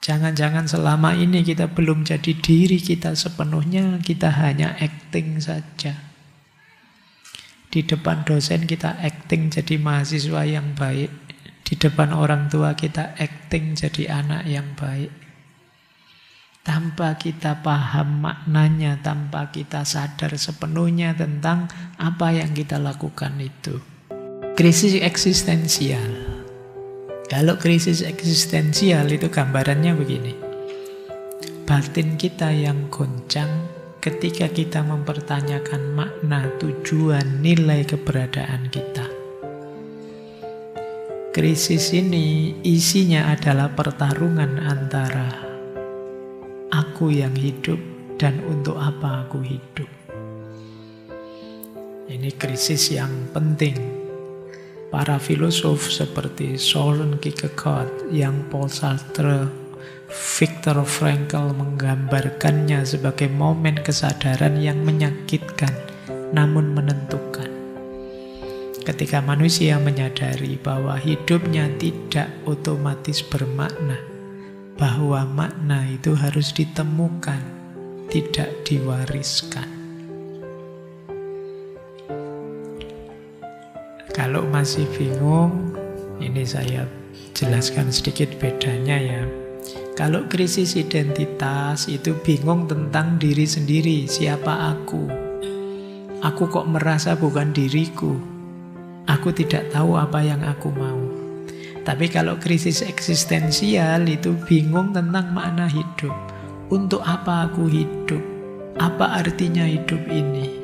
Jangan-jangan selama ini kita belum jadi diri kita sepenuhnya, kita hanya acting saja. Di depan dosen kita acting jadi mahasiswa yang baik. Di depan orang tua kita acting jadi anak yang baik. Tanpa kita paham maknanya, tanpa kita sadar sepenuhnya tentang apa yang kita lakukan itu. Krisis eksistensial. Kalau krisis eksistensial itu gambarannya begini. Batin kita yang goncang ketika kita mempertanyakan makna, tujuan, nilai keberadaan kita. Krisis ini isinya adalah pertarungan antara aku yang hidup dan untuk apa aku hidup. Ini krisis yang penting. Para filosof seperti Søren Kierkegaard, yang Paul Sartre, Viktor Frankl menggambarkannya sebagai momen kesadaran yang menyakitkan namun menentukan. Ketika manusia menyadari bahwa hidupnya tidak otomatis bermakna, bahwa makna itu harus ditemukan, tidak diwariskan. Kalau masih bingung, ini saya jelaskan sedikit bedanya ya. Kalau krisis identitas itu bingung tentang diri sendiri, siapa aku? Aku kok merasa bukan diriku? Aku tidak tahu apa yang aku mau. Tapi kalau krisis eksistensial itu bingung tentang makna hidup. Untuk apa aku hidup? Apa artinya hidup ini?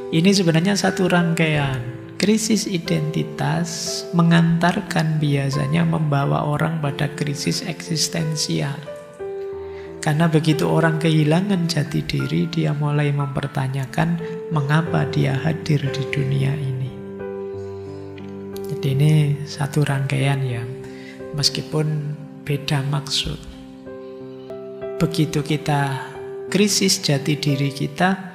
Ini sebenarnya satu rangkaian. Krisis identitas mengantarkan biasanya membawa orang pada krisis eksistensial. Karena begitu orang kehilangan jati diri, dia mulai mempertanyakan mengapa dia hadir di dunia ini. Jadi ini satu rangkaian ya, meskipun beda maksud. Begitu kita krisis jati diri kita,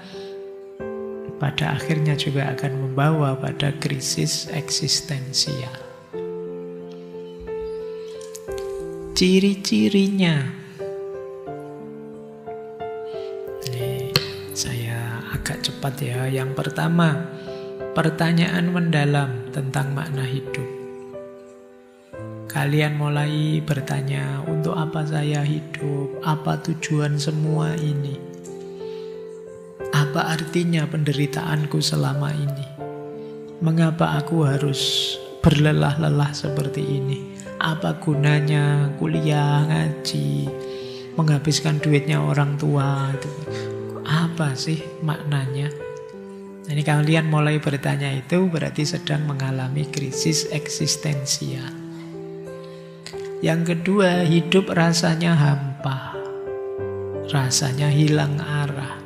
pada akhirnya juga akan membawa pada krisis eksistensial. Ciri-cirinya. Ini saya agak cepat ya. Yang pertama, pertanyaan mendalam tentang makna hidup. Kalian mulai bertanya, untuk apa saya hidup? Apa tujuan semua ini? Apa artinya penderitaanku selama ini? Mengapa aku harus berlelah-lelah seperti ini? Apa gunanya kuliah, ngaji, menghabiskan duitnya orang tua? Apa sih maknanya? Ini kalian mulai bertanya itu berarti sedang mengalami krisis eksistensial. Yang kedua, hidup rasanya hampa. Rasanya hilang arah.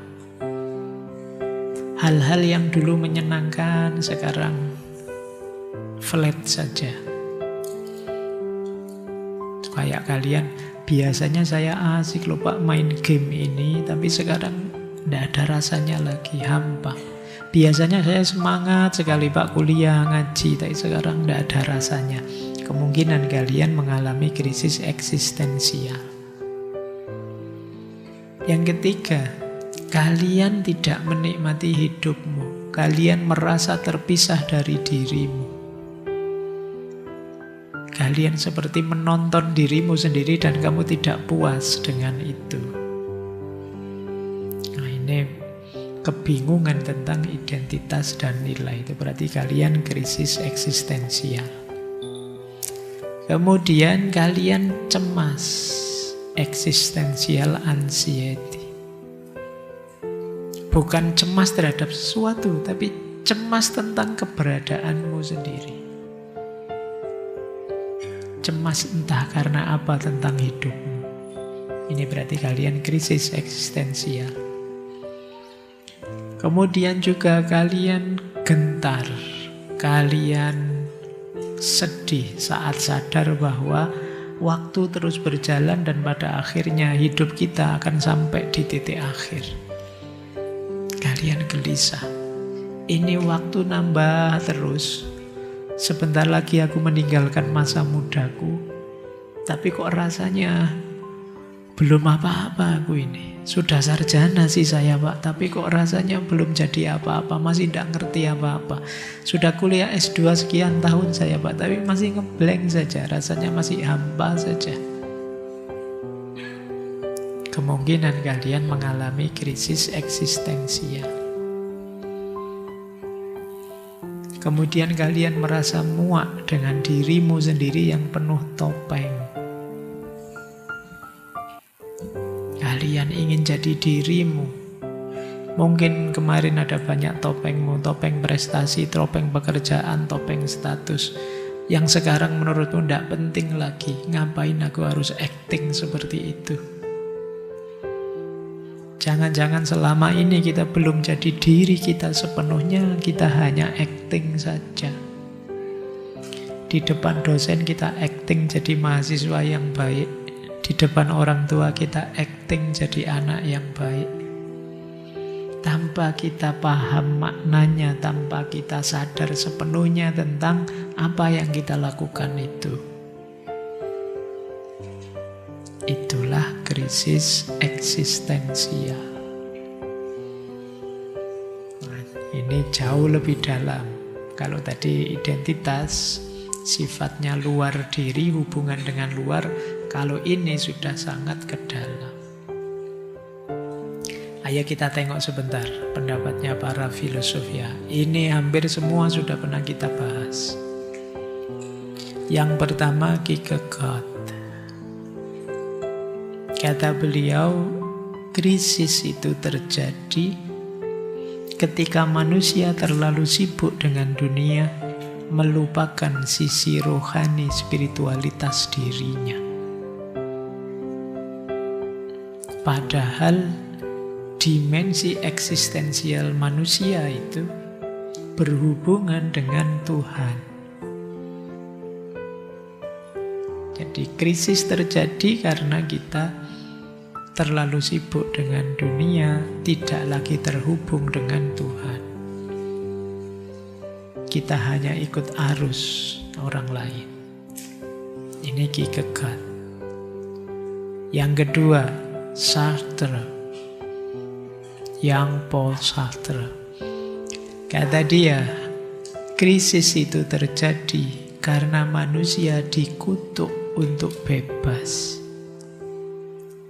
Hal-hal yang dulu menyenangkan sekarang flat saja. Kayak kalian, biasanya saya asik loh Pak main game ini, tapi sekarang tidak ada rasanya lagi, hampa. Biasanya saya semangat sekali Pak kuliah, ngaji, tapi sekarang tidak ada rasanya. Kemungkinan kalian mengalami krisis eksistensial. Yang ketiga, kalian tidak menikmati hidupmu. Kalian merasa terpisah dari dirimu. Kalian seperti menonton dirimu sendiri dan kamu tidak puas dengan itu. Nah, ini kebingungan tentang identitas dan nilai. Itu berarti kalian krisis eksistensial. Kemudian kalian cemas. Existential anxiety. Bukan cemas terhadap sesuatu, tapi cemas tentang keberadaanmu sendiri. Cemas entah karena apa tentang hidupmu. Ini berarti kalian krisis eksistensial. Kemudian juga kalian gentar. Kalian sedih saat sadar bahwa waktu terus berjalan dan pada akhirnya hidup kita akan sampai di titik akhir. Kalian gelisah. Ini waktu nambah terus. Sebentar lagi aku meninggalkan masa mudaku. Tapi kok rasanya belum apa-apa aku ini. Sudah sarjana sih saya Pak, tapi kok rasanya belum jadi apa-apa, masih tidak ngerti apa-apa. Sudah kuliah S2 sekian tahun saya Pak, tapi masih ngeblank saja, rasanya masih hampa saja. Kemungkinan kalian mengalami krisis eksistensial. Kemudian kalian merasa muak dengan dirimu sendiri yang penuh topeng. Kalian ingin jadi dirimu. Mungkin kemarin ada banyak topengmu, topeng prestasi, topeng pekerjaan, topeng status. Yang sekarang menurutmu tidak penting lagi. Ngapain aku harus acting seperti itu? Jangan-jangan selama ini kita belum jadi diri kita sepenuhnya, kita hanya acting saja. Di depan dosen kita acting jadi mahasiswa yang baik. Di depan orang tua kita acting jadi anak yang baik. Tanpa kita paham maknanya, tanpa kita sadar sepenuhnya tentang apa yang kita lakukan itu. Itulah krisis eksistensial. Nah, ini jauh lebih dalam. Kalau tadi identitas, sifatnya luar diri, hubungan dengan luar. Kalau ini sudah sangat ke dalam. Ayo kita tengok sebentar pendapatnya para filosof ya. Ini hampir semua sudah pernah kita bahas. Yang pertama Kierkegaard. Kata beliau, krisis itu terjadi ketika manusia terlalu sibuk dengan dunia, melupakan sisi rohani spiritualitas dirinya. Padahal dimensi eksistensial manusia itu berhubungan dengan Tuhan. Jadi krisis terjadi karena kita terlalu sibuk dengan dunia, tidak lagi terhubung dengan Tuhan. Kita hanya ikut arus orang lain. Ini Kierkegaard. Yang kedua, Sartre. Yang Paul Sartre. Kata dia, krisis itu terjadi karena manusia dikutuk untuk bebas.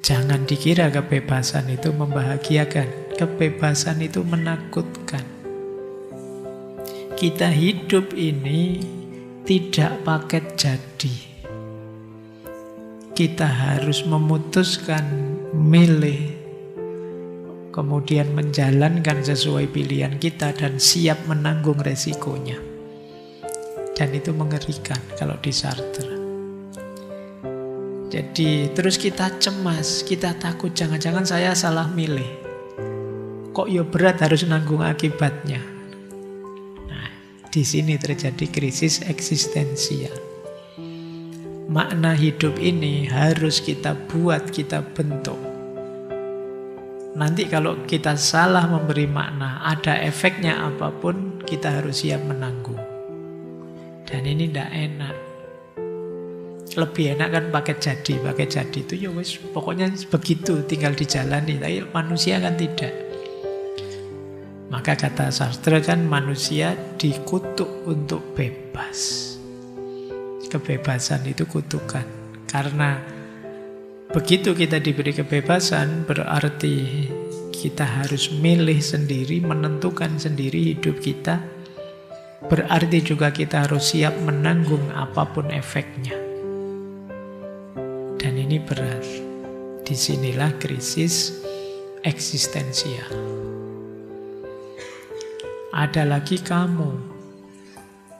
Jangan dikira kebebasan itu membahagiakan. Kebebasan itu menakutkan. Kita hidup ini tidak paket jadi. Kita harus memutuskan, milih, kemudian menjalankan sesuai pilihan kita dan siap menanggung resikonya. Dan itu mengerikan kalau di Sartre. Jadi terus kita cemas, kita takut jangan-jangan saya salah milih. Kok ya berat harus nanggung akibatnya. Nah, di sini terjadi krisis eksistensial. Makna hidup ini harus kita buat, kita bentuk. Nanti kalau kita salah memberi makna, ada efeknya apapun, kita harus siap menanggung. Dan ini tidak enak. Lebih enak kan paket jadi itu ya wis pokoknya begitu, tinggal dijalani. Tapi manusia kan tidak. Maka kata Sartre kan manusia dikutuk untuk bebas. Kebebasan itu kutukan. Karena begitu kita diberi kebebasan, berarti kita harus milih sendiri, menentukan sendiri hidup kita. Berarti juga kita harus siap menanggung apapun efeknya. Dan ini berat. Disinilah krisis eksistensial. Ada lagi kamu.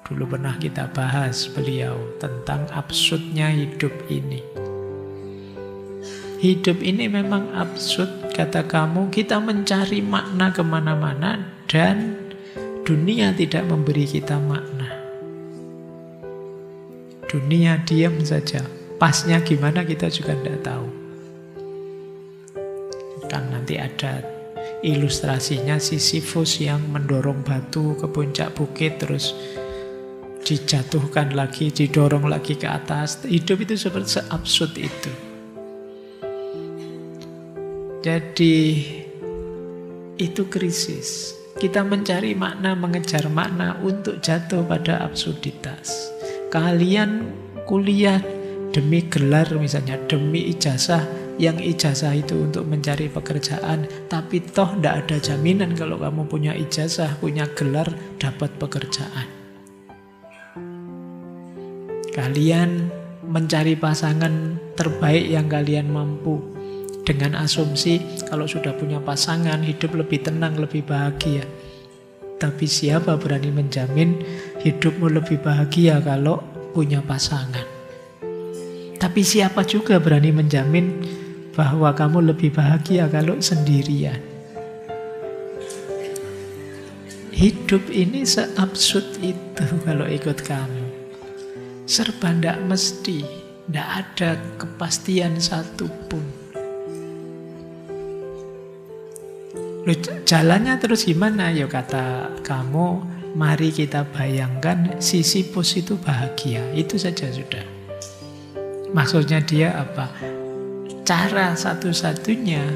Dulu pernah kita bahas beliau tentang absurdnya hidup ini. Hidup ini memang absurd, kata kamu. Kita mencari makna kemana-mana dan dunia tidak memberi kita makna. Dunia diam saja. Pasnya gimana kita juga tidak tahu. Kan nanti ada ilustrasinya Sisyphus yang mendorong batu ke puncak bukit, terus dijatuhkan lagi, didorong lagi ke atas. Hidup itu seperti seabsurd itu. Jadi itu krisis. Kita mencari makna, mengejar makna untuk jatuh pada absurditas. Kalian kuliah demi gelar misalnya, demi ijazah, yang ijazah itu untuk mencari pekerjaan, tapi toh tidak ada jaminan kalau kamu punya ijazah, punya gelar, dapat pekerjaan. Kalian mencari pasangan terbaik yang kalian mampu, dengan asumsi kalau sudah punya pasangan, hidup lebih tenang, lebih bahagia. Tapi siapa berani menjamin hidupmu lebih bahagia kalau punya pasangan? Tapi siapa juga berani menjamin bahwa kamu lebih bahagia kalau sendirian? Hidup ini seabsurd itu kalau ikut kamu. Serba ndak mesti, ndak ada kepastian satupun. Jalannya terus gimana? Ya kata kamu, mari kita bayangkan Sisyphus itu bahagia. Itu saja sudah. Maksudnya dia apa? Cara satu-satunya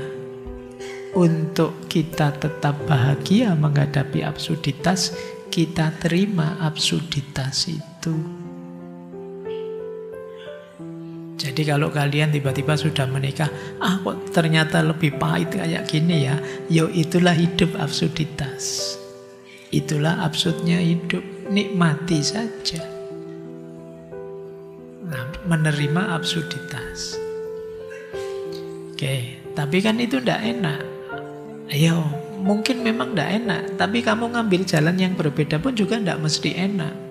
untuk kita tetap bahagia menghadapi absurditas, kita terima absurditas itu. Jadi kalau kalian tiba-tiba sudah menikah, kok ternyata lebih pahit kayak gini ya, yo itulah hidup absurditas. Itulah absurdnya hidup, nikmati saja. Nah, menerima absurditas. Oke, tapi kan itu ndak enak. Ayo, mungkin memang ndak enak, tapi kamu ngambil jalan yang berbeda pun juga ndak mesti enak.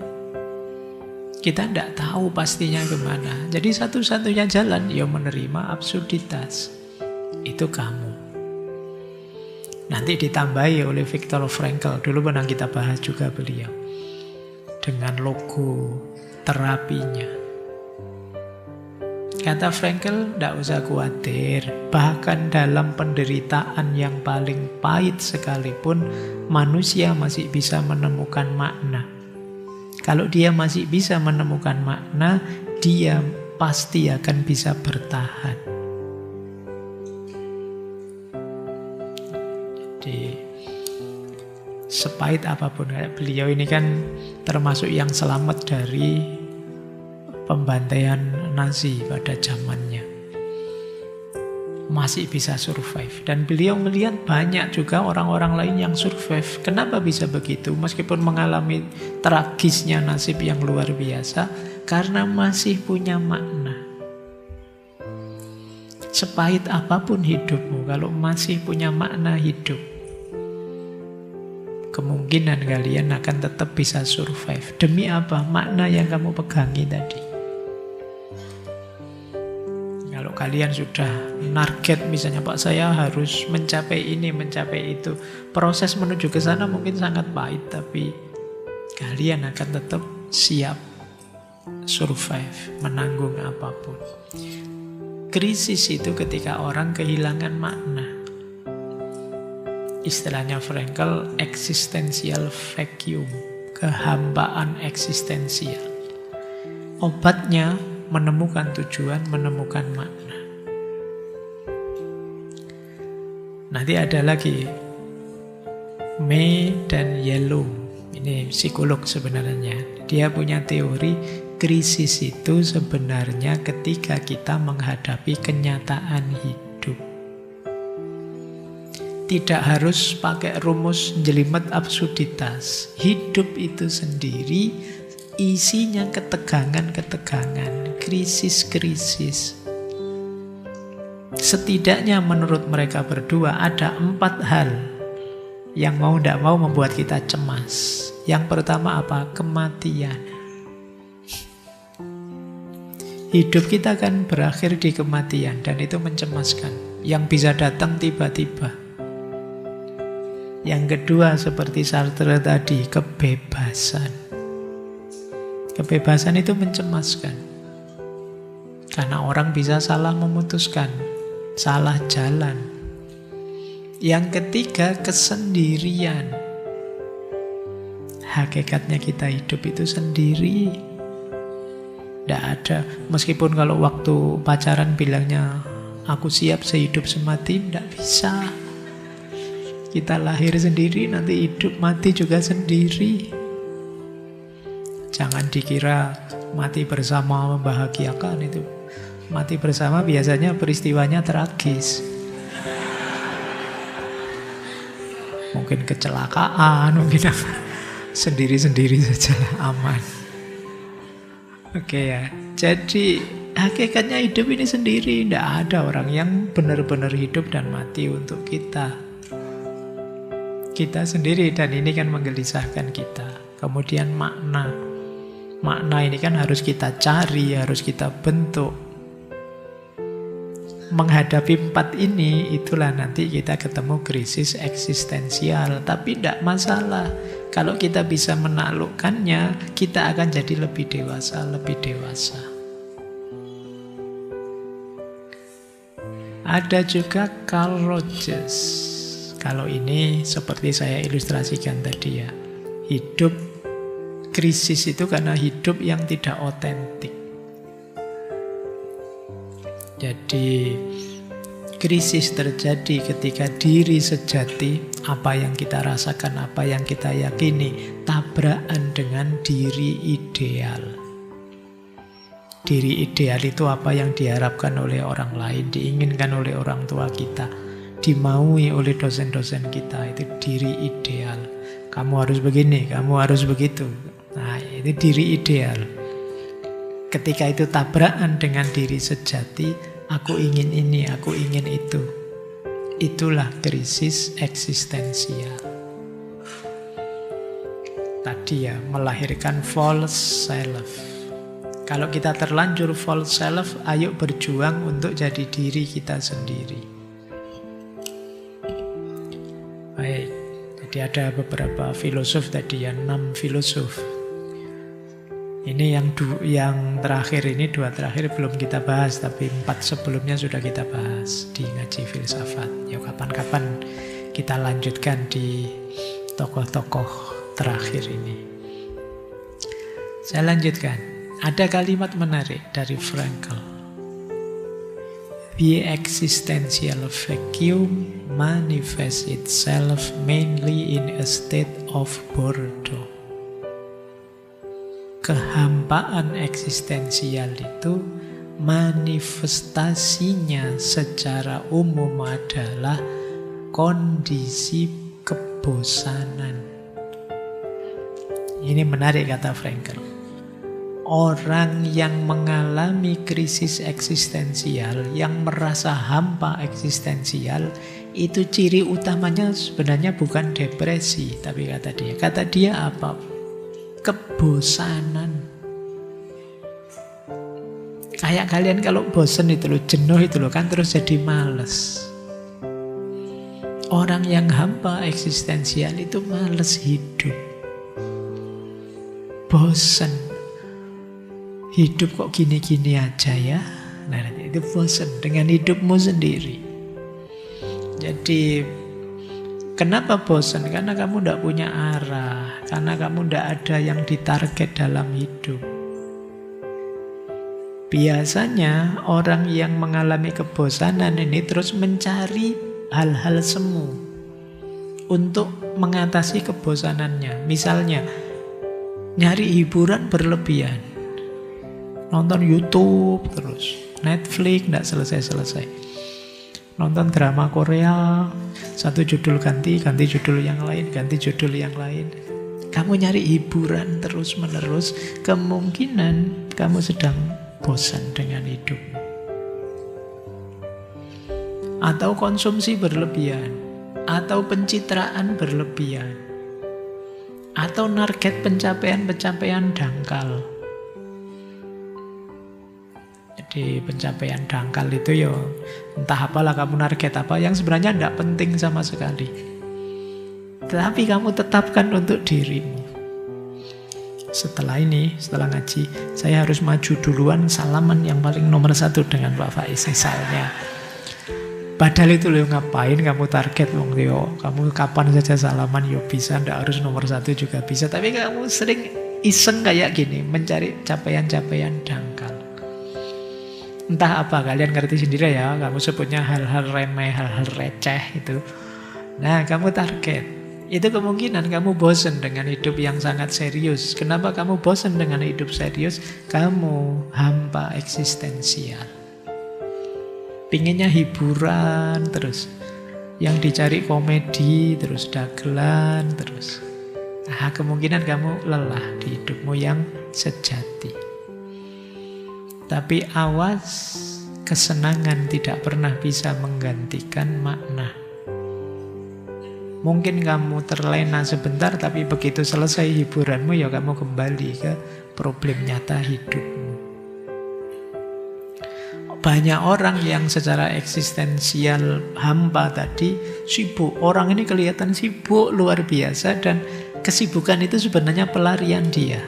Kita tidak tahu pastinya kemana. Jadi satu-satunya jalan ya menerima absurditas. Itu kamu. Nanti ditambahi oleh Viktor Frankl. Dulu pernah kita bahas juga beliau. Dengan logo terapinya. Kata Frankl, tidak usah khawatir. Bahkan dalam penderitaan yang paling pahit sekalipun, manusia masih bisa menemukan makna. Kalau dia masih bisa menemukan makna, dia pasti akan bisa bertahan. Jadi, sepahit apapun, kayak beliau ini kan termasuk yang selamat dari pembantaian Nazi pada zamannya. Masih bisa survive. Dan beliau melihat banyak juga orang-orang lain yang survive. Kenapa bisa begitu? Meskipun mengalami tragisnya nasib yang luar biasa, karena masih punya makna. Sepahit apapun hidupmu, kalau masih punya makna hidup, kemungkinan kalian akan tetap bisa survive. Demi apa? Makna yang kamu pegangi tadi. Kalau kalian sudah target, misalnya Pak saya harus mencapai ini, mencapai itu, proses menuju ke sana mungkin sangat pahit, tapi kalian akan tetap siap survive, menanggung apapun. Krisis itu ketika orang kehilangan makna. Istilahnya Frankl, existential vacuum, kehambaan eksistensial. Obatnya menemukan tujuan, menemukan makna. Nanti ada lagi May dan Yellow. Ini psikolog sebenarnya. Dia punya teori krisis itu sebenarnya ketika kita menghadapi kenyataan hidup. Tidak harus pakai rumus jelimet absurditas. Hidup itu sendiri isinya ketegangan-ketegangan, krisis-krisis. Setidaknya menurut mereka berdua ada 4 hal yang mau tidak mau membuat kita cemas. Yang pertama apa? Kematian. Hidup kita kan berakhir di kematian dan itu mencemaskan. Yang bisa datang tiba-tiba. Yang kedua seperti Sartre tadi, kebebasan. Kebebasan itu mencemaskan. Karena orang bisa salah memutuskan, salah jalan. Yang ketiga, kesendirian. Hakikatnya kita hidup itu sendiri. Tidak ada, meskipun kalau waktu pacaran bilangnya aku siap sehidup semati, tidak bisa. Kita lahir sendiri, nanti hidup mati juga sendiri. Jangan dikira mati bersama membahagiakan itu. Mati bersama biasanya peristiwanya tragis. Mungkin kecelakaan, mungkin sendiri-sendiri saja aman. Oke ya, jadi hakikatnya hidup ini sendiri. Tidak ada orang yang benar-benar hidup dan mati untuk kita. Kita sendiri, dan ini kan menggelisahkan kita. Kemudian makna. Makna ini kan harus kita cari, harus kita bentuk. Menghadapi 4 ini, itulah nanti kita ketemu krisis eksistensial. Tapi tidak masalah. Kalau kita bisa menaklukkannya, kita akan jadi lebih dewasa, lebih dewasa. Ada juga Carl Rogers. Kalau ini seperti saya ilustrasikan tadi ya. Hidup krisis itu karena hidup yang tidak otentik. Jadi krisis terjadi ketika diri sejati, apa yang kita rasakan, apa yang kita yakini, tabrakan dengan diri ideal. Diri ideal itu apa yang diharapkan oleh orang lain, diinginkan oleh orang tua kita, dimaui oleh dosen-dosen kita. Itu diri ideal. Kamu harus begini, kamu harus begitu. Nah, itu diri ideal. Ketika itu tabrakan dengan diri sejati, aku ingin ini, aku ingin itu. Itulah krisis eksistensial. Tadi ya, melahirkan false self. Kalau kita terlanjur false self, ayo berjuang untuk jadi diri kita sendiri. Baik, jadi ada beberapa filosof tadi ya, 6 filosof. Ini yang terakhir ini, 2 terakhir belum kita bahas, tapi 4 sebelumnya sudah kita bahas di ngaji filsafat. Ya kapan-kapan kita lanjutkan di tokoh-tokoh terakhir ini. Saya lanjutkan. Ada kalimat menarik dari Frankl. The existential vacuum manifests itself mainly in a state of boredom. Kehampaan eksistensial itu manifestasinya secara umum adalah kondisi kebosanan. Ini menarik kata Frankl. Orang yang mengalami krisis eksistensial, yang merasa hampa eksistensial, itu ciri utamanya sebenarnya bukan depresi, tapi kata dia apa? Kebosanan. Kayak kalian kalau bosan itu loh, jenuh itu loh kan, terus jadi males. Orang yang hampa eksistensial itu males hidup. Bosan. Hidup kok gini-gini aja ya. Nah, itu bosan dengan hidupmu sendiri. Jadi kenapa bosan? Karena kamu tidak punya arah. Karena kamu tidak ada yang ditarget dalam hidup. Biasanya orang yang mengalami kebosanan ini terus mencari hal-hal semu untuk mengatasi kebosanannya. Misalnya nyari hiburan berlebihan. Nonton YouTube terus, Netflix tidak selesai-selesai. Nonton drama Korea, satu judul ganti judul yang lain, ganti judul yang lain. Kamu nyari hiburan terus-menerus, kemungkinan kamu sedang bosan dengan hidup. Atau konsumsi berlebihan, atau pencitraan berlebihan, atau target pencapaian-pencapaian dangkal. Di pencapaian dangkal itu ya entah apalah kamu target apa yang sebenarnya tidak penting sama sekali, tapi kamu tetapkan untuk dirimu. Setelah ngaji, saya harus maju duluan salaman yang paling nomor 1 dengan Pak Faiz misalnya. Padahal itu loh, ngapain kamu target wong yo, kamu kapan saja salaman yo bisa, ndak harus nomor satu juga bisa. Tapi kamu sering iseng kayak gini, mencari capaian-capaian dangkal. Entah apa, kalian ngerti sendiri ya, kamu sebutnya hal-hal remeh, hal-hal receh itu. Nah, kamu target. Itu kemungkinan kamu bosan dengan hidup yang sangat serius. Kenapa kamu bosan dengan hidup serius? Kamu hampa eksistensial. Pinginnya hiburan terus. Yang dicari komedi terus, dagelan terus. Nah, kemungkinan kamu lelah di hidupmu yang sejati. Tapi awas, kesenangan tidak pernah bisa menggantikan makna. Mungkin kamu terlena sebentar, tapi begitu selesai hiburanmu, ya kamu kembali ke problem nyata hidupmu. Banyak orang yang secara eksistensial hampa tadi, sibuk. Orang ini kelihatan sibuk luar biasa, dan kesibukan itu sebenarnya pelarian dia.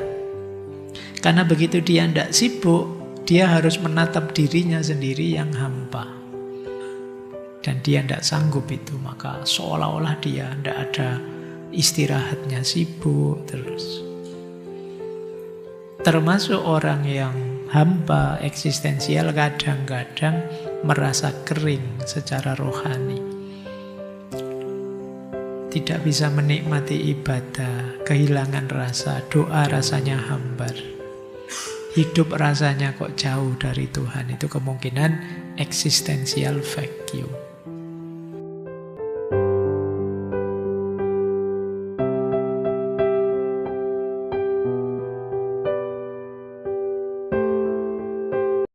Karena begitu dia tidak sibuk, dia harus menatap dirinya sendiri yang hampa. Dan dia tidak sanggup itu, maka seolah-olah dia tidak ada istirahatnya, sibuk terus. Termasuk orang yang hampa eksistensial kadang-kadang merasa kering secara rohani. Tidak bisa menikmati ibadah, kehilangan rasa, doa rasanya hambar. Hidup rasanya kok jauh dari Tuhan, itu kemungkinan eksistensial vacuum.